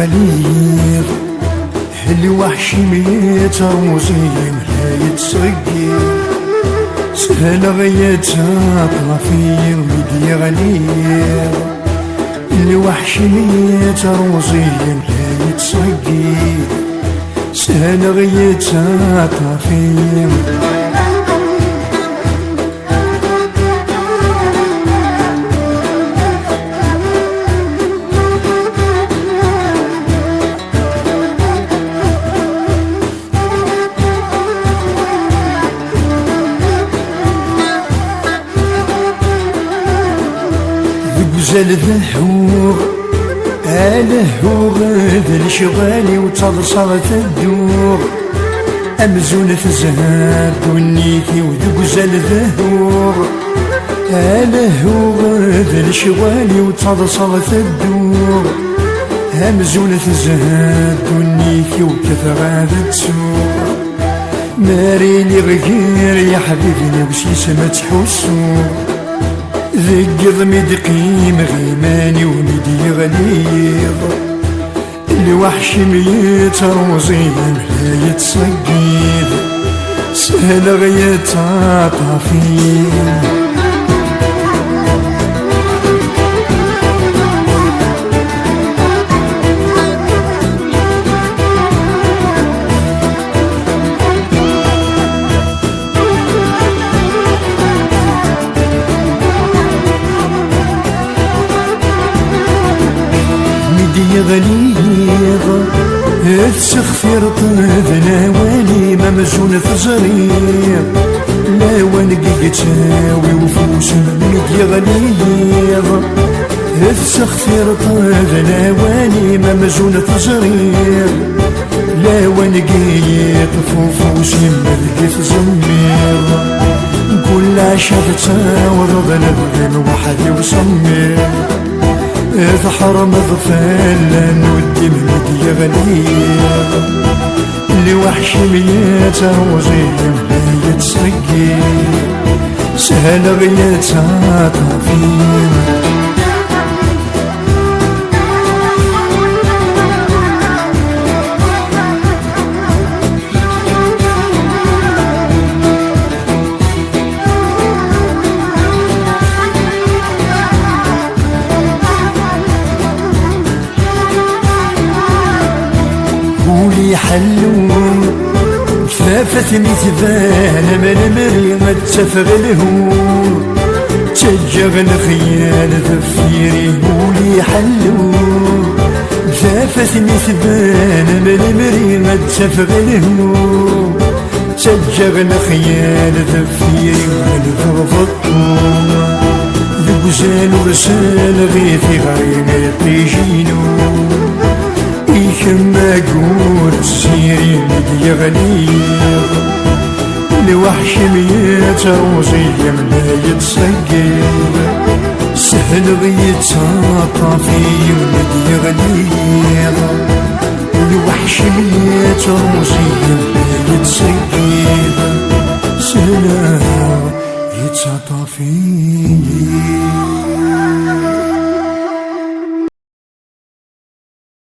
غليظ الوحش ميت رموزين لا يتسقي سهل غيتها طرفي ميدي غليظ الوحش ميت رموزين لا يتسقي سهل غيتها طرفي زال ذهور الهور ذا الشغالي وتضصرت الدور أمزون في الزهر دنيتي وذوق زال ذهور الهور ذا الشغالي وتضصرت الدور أمزون في الزهر دنيتي وكثر هذا التسور ماريني غير يا حبيبي وسيس ما تحسو ذق مدقيم غيماني ومدي غليظ الوحش ميت روزين لا يتسقيد سهل غيتها طافين غليظ تسخفر طيب نواني ممزون في زرير لا ونقي تاوي وفوس مدي غليظ تسخفر طيب نواني ممزون في زرير لا ونقي طفوفوس مدي في زمير كل عشرة ورض نبغي وحدي وصمير ظهر مغفل نودي مدي غليظ الوحش ميت روزين لا يتسقي سهل غيتها طافين يحلون كفافتني تبان من مريم تفغلهم تجغن خيال ذفيري ولي يحلون كفافتني تبان من مريم تفغلهم تجغن خيال ذفيري ولغرفتهم ذوزان ورسال غيثي غير يطيجينو كما قول سيري مدي غليظ الوحش ميت روزي لا يتسقيب سهل غيتها طافي مدي غليظ الوحش ميت روزي لا يتسقيب سهل غيتها طافي